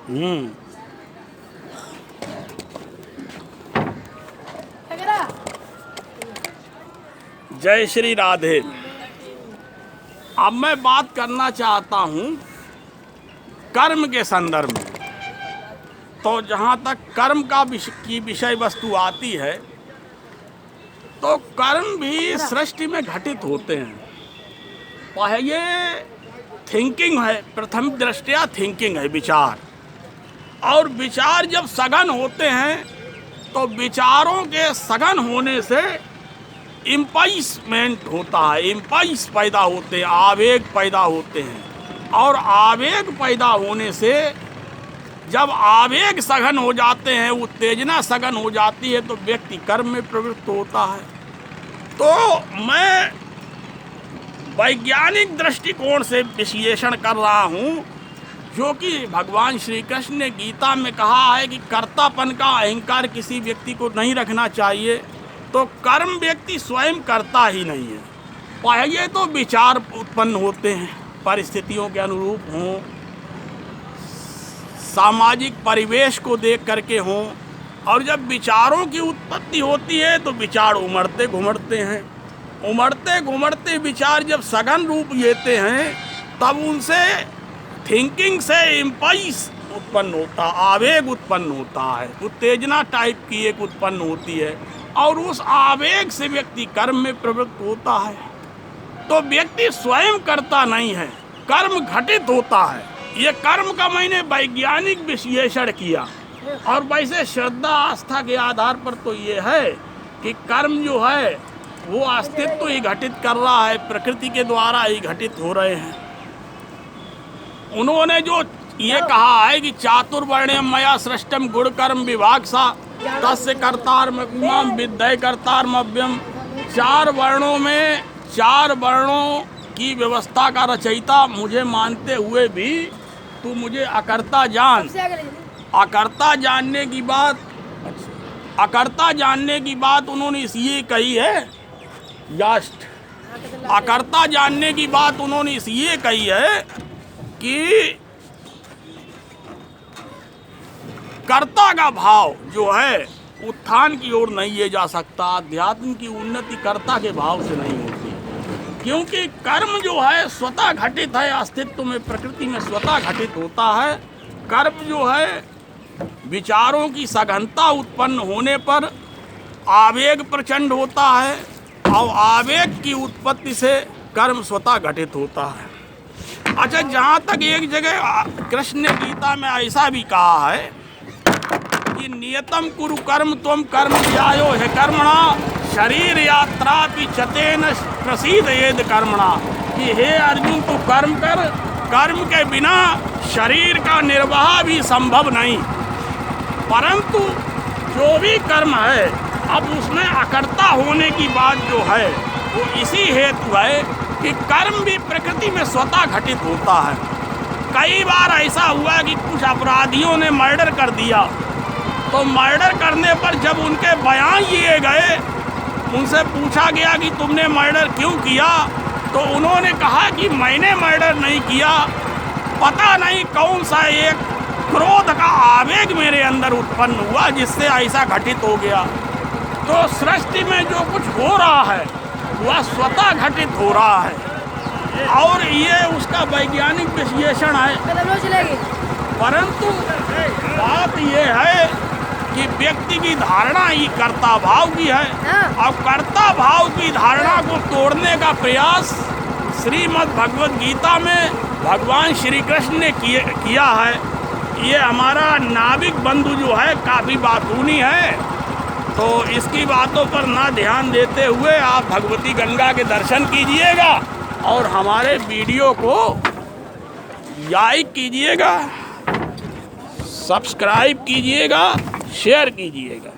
हम्म। जय श्री राधे। अब मैं बात करना चाहता हूँ कर्म के संदर्भ में। तो जहाँ तक कर्म की विषय वस्तु आती है तो कर्म भी सृष्टि में घटित होते हैं। पहले थिंकिंग है, प्रथम दृष्टया थिंकिंग है, विचार। और विचार जब सघन होते हैं तो विचारों के सघन होने से इम्पल्समेंट होता है, इम्पल्स पैदा होते हैं, आवेग पैदा होते हैं। और आवेग पैदा होने से जब आवेग सघन हो जाते हैं, उत्तेजना सघन हो जाती है तो व्यक्ति कर्म में प्रवृत्त होता है। तो मैं वैज्ञानिक दृष्टिकोण से विश्लेषण कर रहा हूँ, जो कि भगवान श्री कृष्ण ने गीता में कहा है कि कर्तापन का अहंकार किसी व्यक्ति को नहीं रखना चाहिए। तो कर्म व्यक्ति स्वयं करता ही नहीं है। पहले तो विचार उत्पन्न होते हैं, परिस्थितियों के अनुरूप हों, सामाजिक परिवेश को देख करके हों। और जब विचारों की उत्पत्ति होती है तो विचार उमड़ते घुमड़ते हैं। उमड़ते घुमड़ते विचार जब सघन रूप लेते हैं तब उनसे थिंकिंग से इम्पल्स उत्पन्न होता, आवेग उत्पन्न होता है, उत्तेजना टाइप की एक उत्पन्न होती है। और उस आवेग से व्यक्ति कर्म में प्रवृत्त होता है। तो व्यक्ति स्वयं करता नहीं है, कर्म घटित होता है। ये कर्म का मैंने वैज्ञानिक विश्लेषण किया। और वैसे श्रद्धा आस्था के आधार पर तो ये है कि कर्म जो है वो अस्तित्व ही घटित कर रहा है, प्रकृति के द्वारा ही घटित हो रहे हैं। उन्होंने जो ये कहा है कि चातुर्वर्ण्यम मया सृष्टम गुण कर्म विभाग सा तस्य कर्तारमम विद्य कर्तारमव्यम। चार वर्णों की व्यवस्था का रचयिता मुझे मानते हुए भी तू मुझे अकर्ता जान। अकर्ता जानने की बात उन्होंने इसलिए कही है, अकर्ता जानने की बात उन्होंने इसलिए कही है कि कर्ता का भाव जो है उत्थान की ओर नहीं ले जा सकता। अध्यात्म की उन्नति कर्ता के भाव से नहीं होती, क्योंकि कर्म जो है स्वतः घटित है, अस्तित्व में प्रकृति में स्वतः घटित होता है। कर्म जो है विचारों की सघनता उत्पन्न होने पर आवेग प्रचंड होता है और आवेग की उत्पत्ति से कर्म स्वतः घटित होता है। अच्छा, जहाँ तक एक जगह कृष्ण ने गीता में ऐसा भी कहा है कि नियतम कुरु कर्म त्वम कर्म ज्यायो है कर्मणा शरीर यात्रा पिछतेन प्रसीदयेद कर्मणा। कि हे अर्जुन, तू कर्म कर, कर्म के बिना शरीर का निर्वाह भी संभव नहीं। परंतु जो भी कर्म है अब उसमें अकर्ता होने की बात जो है वो इसी हेतु है कि कर्म भी प्रकृति में स्वतः घटित होता है। कई बार ऐसा हुआ कि कुछ अपराधियों ने मर्डर कर दिया, तो मर्डर करने पर जब उनके बयान लिए गए, उनसे पूछा गया कि तुमने मर्डर क्यों किया, तो उन्होंने कहा कि मैंने मर्डर नहीं किया, पता नहीं कौन सा एक क्रोध का आवेग मेरे अंदर उत्पन्न हुआ जिससे ऐसा घटित हो गया। तो सृष्टि में जो कुछ हो रहा है वह स्वतः घटित हो रहा है और ये उसका वैज्ञानिक विश्लेषण है। परंतु बात ये है कि व्यक्ति की धारणा ही कर्ता भाव की है और कर्ता भाव की धारणा को तोड़ने का प्रयास श्रीमद् भगवद गीता में भगवान श्री कृष्ण ने किया है। ये हमारा नाविक बंधु जो है काफ़ी बातूनी है, तो इसकी बातों पर ना ध्यान देते हुए आप भगवती गंगा के दर्शन कीजिएगा और हमारे वीडियो को लाइक कीजिएगा, सब्सक्राइब कीजिएगा, शेयर कीजिएगा।